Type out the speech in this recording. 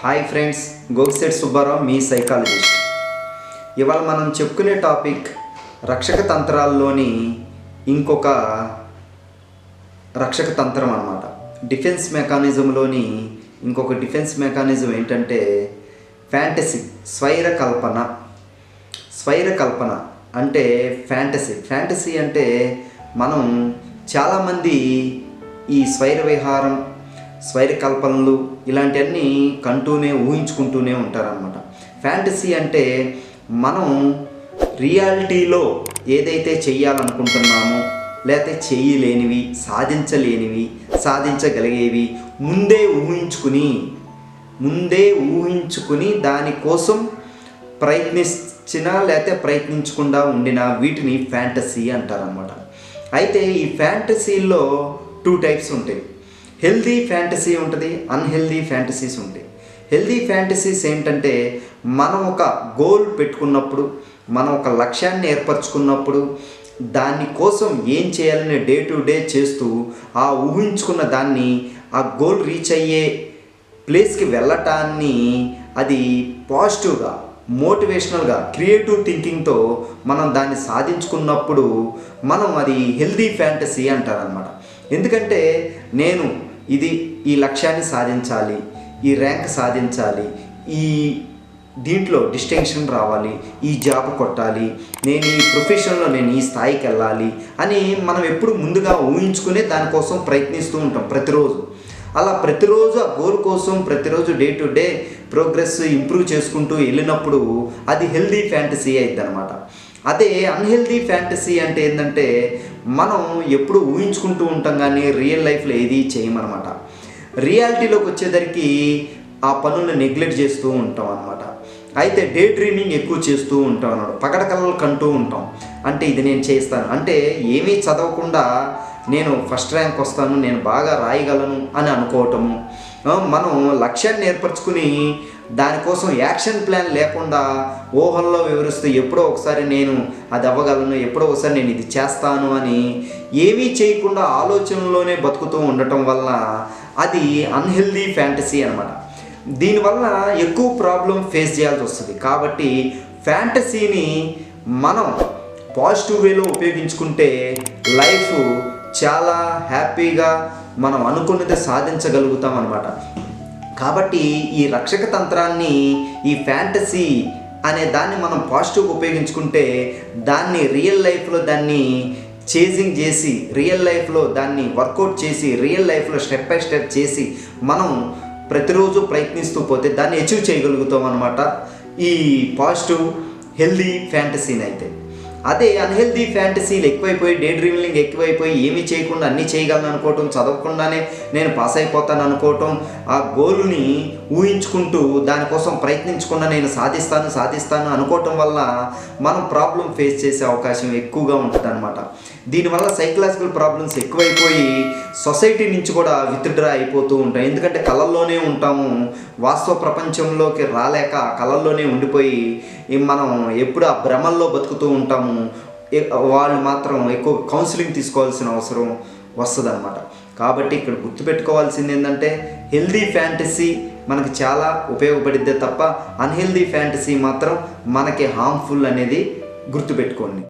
Hi friends, Gogisetti Subbarao మీ psychologist. ఇవాళ మనం చెప్పుకునే టాపిక్ రక్షక తంత్రాల్లోని ఇంకొక రక్షక తంత్రం అన్నమాట. డిఫెన్స్ మెకానిజంలోని ఇంకొక డిఫెన్స్ మెకానిజం ఏంటంటే ఫ్యాంటసీ, స్వైర కల్పన అంటే ఫ్యాంటసీ అంటే మనం చాలామంది ఈ స్వైర విహారం, స్వైర కల్పనలు ఇలాంటివన్నీ ఊహించుకుంటూనే ఉంటారనమాట. ఫ్యాంటసీ అంటే మనం రియాలిటీలో ఏదైతే చెయ్యాలనుకుంటున్నామో లేకపోతే చేయలేనివి, సాధించగలిగేవి ముందే ఊహించుకుని దానికోసం ప్రయత్నించకుండా ఉండిన వీటిని ఫ్యాంటసీ అంటారనమాట. అయితే ఈ ఫ్యాంటసీల్లో 2 టైప్స్ ఉంటాయి. హెల్దీ ఫ్యాంటసీ ఉంటుంది, అన్హెల్దీ ఫ్యాంటసీస్ ఉంటాయి. హెల్దీ ఫ్యాంటసీస్ ఏంటంటే మనం ఒక గోల్ పెట్టుకున్నప్పుడు, మనం ఒక లక్ష్యాన్ని ఏర్పరచుకున్నప్పుడు దానికోసం ఏం చేయాలని డే టు డే చేస్తూ ఆ ఊహించుకున్న దాన్ని, ఆ గోల్ రీచ్ అయ్యే ప్లేస్కి వెళ్ళటాన్ని అది పాజిటివ్గా, మోటివేషనల్గా, క్రియేటివ్ థింకింగ్తో మనం దాన్ని సాధించుకున్నప్పుడు మనం అది హెల్దీ ఫ్యాంటసీ అంటారనమాట. ఎందుకంటే నేను ఈ లక్ష్యాన్ని సాధించాలి, ఈ ర్యాంక్ సాధించాలి, దీంట్లో డిస్టింక్షన్ రావాలి, ఈ జాబ్ కొట్టాలి, నేను ఈ ప్రొఫెషన్లో నేను ఈ స్థాయికి వెళ్ళాలి అని మనం ఎప్పుడు ముందుగా ఊహించుకునే దానికోసం ప్రయత్నిస్తూ ఉంటాం ప్రతిరోజు. అలా ప్రతిరోజు ఆ గోల్ కోసం ప్రతిరోజు day to day progress improve చేసుకుంటూ వెళ్ళినప్పుడు అది హెల్దీ ఫ్యాంటసీ అయింది అనమాట. అదే అన్హెల్దీ ఫ్యాంటసీ అంటే ఏంటంటే మనం ఎప్పుడు ఊహించుకుంటూ ఉంటాం కానీ రియల్ లైఫ్లో ఏది చేయమన్నమాట. రియాలిటీలోకి వచ్చేసరికి ఆ పనులను నెగ్లెక్ట్ చేస్తూ ఉంటాం అనమాట. అయితే డే డ్రీమింగ్ ఎక్కువ చేస్తూ ఉంటాం అన్నమాట. పగడ కలలు కంటూ ఉంటాం. అంటే ఇది నేను చేస్తాను, అంటే ఏమీ చదవకుండా నేను ఫస్ట్ ర్యాంక్ వస్తాను, నేను బాగా రాయగలను అని అనుకోవటము. మనం లక్ష్యాన్ని ఏర్పరచుకుని దానికోసం యాక్షన్ ప్లాన్ లేకుండా ఊహల్లో వివరిస్తూ ఎప్పుడో ఒకసారి నేను అది అవ్వగలను, ఎప్పుడో ఒకసారి నేను ఇది చేస్తాను అని ఏమీ చేయకుండా ఆలోచనలోనే బతుకుతూ ఉండటం వల్ల అది అన్హెల్దీ ఫ్యాంటసీ అనమాట. దీనివల్ల ఎక్కువ ప్రాబ్లం ఫేస్ చేయాల్సి వస్తుంది. కాబట్టి ఫ్యాంటసీని మనం పాజిటివ్ వేలో ఉపయోగించుకుంటే లైఫ్ చాలా హ్యాపీగా మనం అనుకున్నది సాధించగలుగుతాం అన్నమాట. కాబట్టి ఈ రక్షక తంత్రాన్ని, ఈ ఫ్యాంటసీ అనే దాన్ని మనం పాజిటివ్గా ఉపయోగించుకుంటే దాన్ని రియల్ లైఫ్లో దాన్ని చేజింగ్ చేసి, రియల్ లైఫ్లో దాన్ని వర్కౌట్ చేసి, రియల్ లైఫ్లో స్టెప్ బై స్టెప్ చేసి మనం ప్రతిరోజు ప్రయత్నిస్తూ పోతే దాన్ని అచీవ్ చేయగలుగుతాం అన్నమాట, ఈ పాజిటివ్ హెల్దీ ఫ్యాంటసీని. అయితే అదే అన్హెల్దీ ఫ్యాంటసీలు ఎక్కువైపోయి, డే డ్రీమింగ్ ఎక్కువైపోయి ఏమీ చేయకుండా అన్నీ చేయగలను అనుకోవటం, చదవకుండానే నేను పాస్ అయిపోతాను అనుకోవటం, ఆ గోల్ని ఊహించుకుంటూ దానికోసం ప్రయత్నించకుండా నేను సాధిస్తాను అనుకోవటం వల్ల మనం ప్రాబ్లం ఫేస్ చేసే అవకాశం ఎక్కువగా ఉంటుంది అనమాట. దీనివల్ల సైకలాజికల్ ప్రాబ్లమ్స్ ఎక్కువైపోయి సొసైటీ నుంచి కూడా విత్డ్రా అయిపోతూ ఉంటాయి. ఎందుకంటే కళల్లోనే ఉంటాము, వాస్తవ ప్రపంచంలోకి రాలేక కళల్లోనే ఉండిపోయి మనం ఎప్పుడు ఆ భ్రమల్లో బతుకుతూ ఉంటాము. వాళ్ళు మాత్రం ఎక్కువ కౌన్సిలింగ్ తీసుకోవాల్సిన అవసరం వస్తుంది అనమాట. కాబట్టి ఇక్కడ గుర్తుపెట్టుకోవాల్సింది ఏంటంటే హెల్దీ ఫ్యాంటసీ మనకి చాలా ఉపయోగపడిద్దే తప్ప అన్హెల్దీ ఫ్యాంటసీ మాత్రం మనకి హార్మ్ఫుల్ అనేది గుర్తుపెట్టుకోండి.